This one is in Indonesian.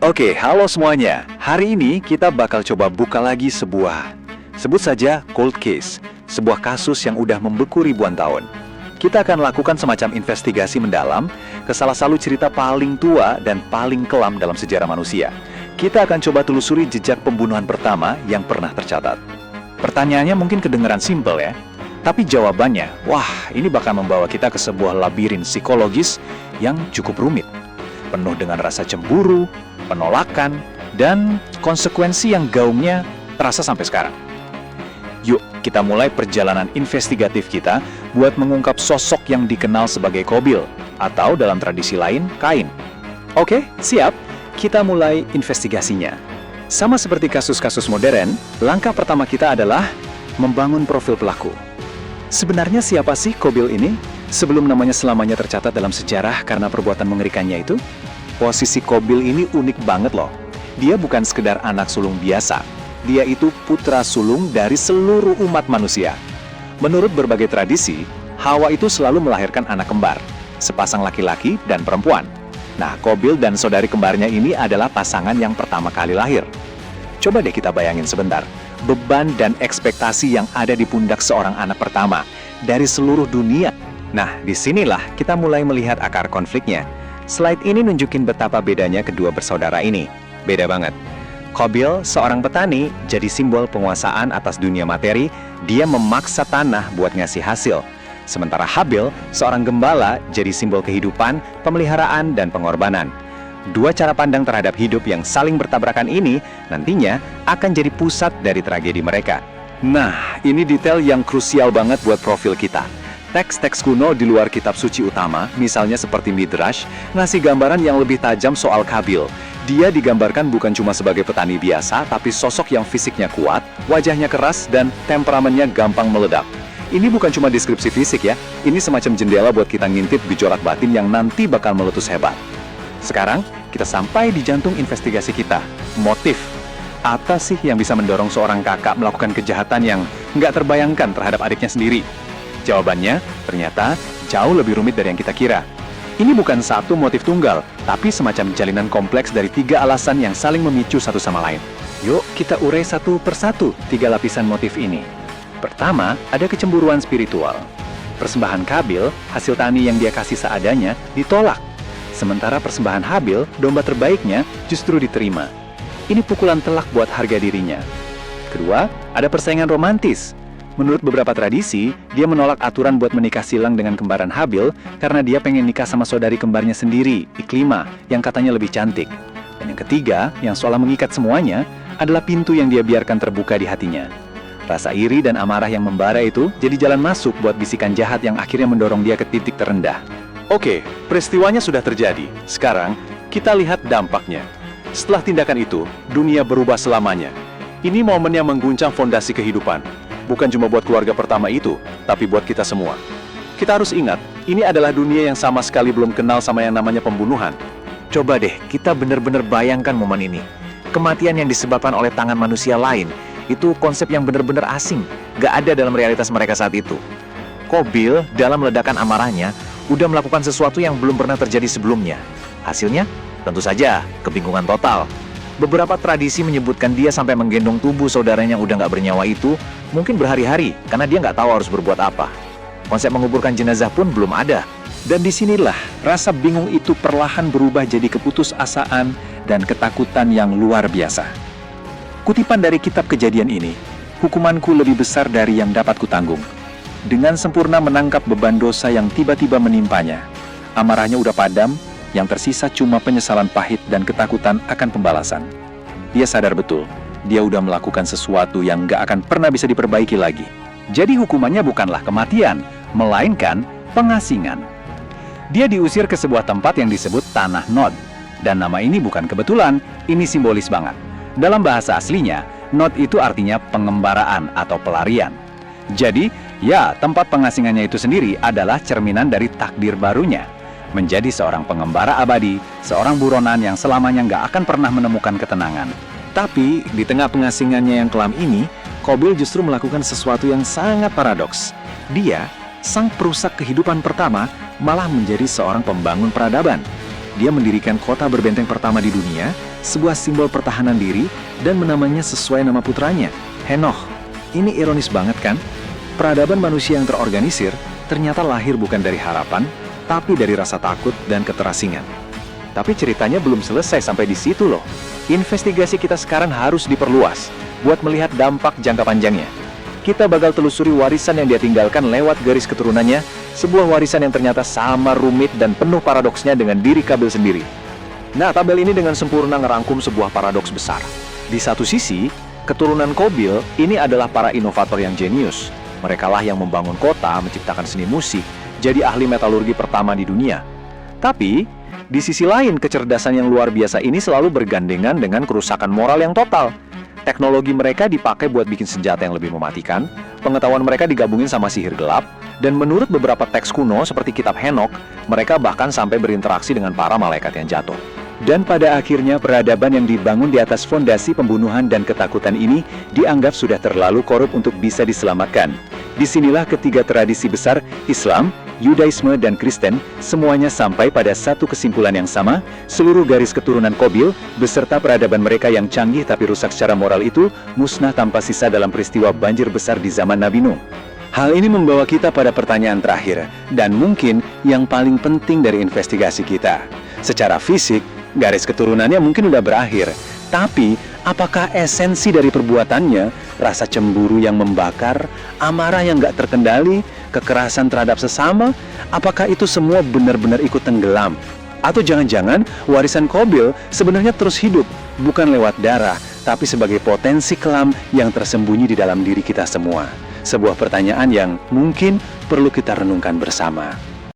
Oke, halo semuanya. Hari ini kita bakal coba buka lagi sebut saja cold case, sebuah kasus yang udah membeku ribuan tahun. Kita akan lakukan semacam investigasi mendalam ke salah satu cerita paling tua dan paling kelam dalam sejarah manusia. Kita akan coba telusuri jejak pembunuhan pertama yang pernah tercatat. Pertanyaannya mungkin kedengeran simpel ya, tapi jawabannya, wah, ini bakal membawa kita ke sebuah labirin psikologis yang cukup rumit, penuh dengan rasa cemburu, penolakan, dan konsekuensi yang gaungnya terasa sampai sekarang. Yuk, kita mulai perjalanan investigatif kita buat mengungkap sosok yang dikenal sebagai Qabil, atau dalam tradisi lain, Kain. Oke, siap? Kita mulai investigasinya. Sama seperti kasus-kasus modern, langkah pertama kita adalah membangun profil pelaku. Sebenarnya siapa sih Qabil ini? Sebelum namanya selamanya tercatat dalam sejarah karena perbuatan mengerikannya itu, posisi Qabil ini unik banget loh. Dia bukan sekedar anak sulung biasa. Dia itu putra sulung dari seluruh umat manusia. Menurut berbagai tradisi, Hawa itu selalu melahirkan anak kembar, sepasang laki-laki dan perempuan. Nah, Qabil dan saudari kembarnya ini adalah pasangan yang pertama kali lahir. Coba deh kita bayangin sebentar, beban dan ekspektasi yang ada di pundak seorang anak pertama dari seluruh dunia. Nah, disinilah kita mulai melihat akar konfliknya. Slide ini nunjukin betapa bedanya kedua bersaudara ini. Beda banget. Qabil, seorang petani, jadi simbol penguasaan atas dunia materi. Dia memaksa tanah buat ngasih hasil. Sementara Habil, seorang gembala, jadi simbol kehidupan, pemeliharaan, dan pengorbanan. Dua cara pandang terhadap hidup yang saling bertabrakan ini nantinya akan jadi pusat dari tragedi mereka. Nah, ini detail yang krusial banget buat profil kita. Teks-teks kuno di luar kitab suci utama, misalnya seperti Midrash, ngasih gambaran yang lebih tajam soal Qabil. Dia digambarkan bukan cuma sebagai petani biasa, tapi sosok yang fisiknya kuat, wajahnya keras, dan temperamennya gampang meledak. Ini bukan cuma deskripsi fisik ya, ini semacam jendela buat kita ngintip gejolak batin yang nanti bakal meletus hebat. Sekarang, kita sampai di jantung investigasi kita, motif. Apa sih yang bisa mendorong seorang kakak melakukan kejahatan yang nggak terbayangkan terhadap adiknya sendiri? Jawabannya ternyata jauh lebih rumit dari yang kita kira. Ini bukan satu motif tunggal, tapi semacam jalinan kompleks dari 3 alasan yang saling memicu satu sama lain. Yuk kita urai satu persatu 3 lapisan motif ini. Pertama, ada kecemburuan spiritual. Persembahan Qabil, hasil tani yang dia kasih seadanya, ditolak. Sementara persembahan Habil, domba terbaiknya, justru diterima. Ini pukulan telak buat harga dirinya. Kedua, ada persaingan romantis. Menurut beberapa tradisi, dia menolak aturan buat menikah silang dengan kembaran Habil karena dia pengen nikah sama saudari kembarnya sendiri, Iklima, yang katanya lebih cantik. Dan yang ketiga, yang seolah mengikat semuanya, adalah pintu yang dia biarkan terbuka di hatinya. Rasa iri dan amarah yang membara itu jadi jalan masuk buat bisikan jahat yang akhirnya mendorong dia ke titik terendah. Oke, peristiwanya sudah terjadi. Sekarang, kita lihat dampaknya. Setelah tindakan itu, dunia berubah selamanya. Ini momen yang mengguncang fondasi kehidupan. Bukan cuma buat keluarga pertama itu, tapi buat kita semua. Kita harus ingat, ini adalah dunia yang sama sekali belum kenal sama yang namanya pembunuhan. Coba deh, kita benar-benar bayangkan momen ini. Kematian yang disebabkan oleh tangan manusia lain, itu konsep yang benar-benar asing. Gak ada dalam realitas mereka saat itu. Qabil, dalam ledakan amarahnya, udah melakukan sesuatu yang belum pernah terjadi sebelumnya. Hasilnya, tentu saja, kebingungan total. Beberapa tradisi menyebutkan dia sampai menggendong tubuh saudaranya yang udah nggak bernyawa itu, mungkin berhari-hari, karena dia nggak tahu harus berbuat apa. Konsep menguburkan jenazah pun belum ada. Dan disinilah, rasa bingung itu perlahan berubah jadi keputusasaan dan ketakutan yang luar biasa. Kutipan dari kitab Kejadian ini, hukumanku lebih besar dari yang dapat kutanggung. Dengan sempurna menangkap beban dosa yang tiba-tiba menimpanya. Amarahnya udah padam, yang tersisa cuma penyesalan pahit dan ketakutan akan pembalasan. Dia sadar betul, dia udah melakukan sesuatu yang gak akan pernah bisa diperbaiki lagi. Jadi hukumannya bukanlah kematian, melainkan pengasingan. Dia diusir ke sebuah tempat yang disebut Tanah Nod. Dan nama ini bukan kebetulan, ini simbolis banget. Dalam bahasa aslinya, Nod itu artinya pengembaraan atau pelarian. Jadi, ya tempat pengasingannya itu sendiri adalah cerminan dari takdir barunya. Menjadi seorang pengembara abadi, seorang buronan yang selamanya nggak akan pernah menemukan ketenangan. Tapi, di tengah pengasingannya yang kelam ini, Qabil justru melakukan sesuatu yang sangat paradoks. Dia, sang perusak kehidupan pertama, malah menjadi seorang pembangun peradaban. Dia mendirikan kota berbenteng pertama di dunia, sebuah simbol pertahanan diri, dan menamanya sesuai nama putranya, Henoch. Ini ironis banget kan? Peradaban manusia yang terorganisir ternyata lahir bukan dari harapan, tapi dari rasa takut dan keterasingan. Tapi ceritanya belum selesai sampai di situ loh. Investigasi kita sekarang harus diperluas buat melihat dampak jangka panjangnya. Kita bakal telusuri warisan yang dia tinggalkan lewat garis keturunannya, sebuah warisan yang ternyata sama rumit dan penuh paradoksnya dengan diri Kabil sendiri. Nah, tabel ini dengan sempurna ngerangkum sebuah paradoks besar. Di satu sisi, keturunan Qabil ini adalah para inovator yang jenius. Merekalah yang membangun kota, menciptakan seni musik, jadi ahli metalurgi pertama di dunia. Tapi, di sisi lain, kecerdasan yang luar biasa ini selalu bergandengan dengan kerusakan moral yang total. Teknologi mereka dipakai buat bikin senjata yang lebih mematikan, pengetahuan mereka digabungin sama sihir gelap, dan menurut beberapa teks kuno seperti kitab Henoch, mereka bahkan sampai berinteraksi dengan para malaikat yang jatuh. Dan pada akhirnya peradaban yang dibangun di atas fondasi pembunuhan dan ketakutan ini dianggap sudah terlalu korup untuk bisa diselamatkan. Disinilah ketiga tradisi besar, Islam, Yudaisme, dan Kristen, semuanya sampai pada satu kesimpulan yang sama, seluruh garis keturunan Qabil, beserta peradaban mereka yang canggih tapi rusak secara moral itu, musnah tanpa sisa dalam peristiwa banjir besar di zaman Nabi Nuh. Hal ini membawa kita pada pertanyaan terakhir, dan mungkin yang paling penting dari investigasi kita. Secara fisik, garis keturunannya mungkin udah berakhir, tapi apakah esensi dari perbuatannya, rasa cemburu yang membakar, amarah yang gak terkendali, kekerasan terhadap sesama, apakah itu semua benar-benar ikut tenggelam? Atau jangan-jangan warisan Qabil sebenarnya terus hidup, bukan lewat darah, tapi sebagai potensi kelam yang tersembunyi di dalam diri kita semua? Sebuah pertanyaan yang mungkin perlu kita renungkan bersama.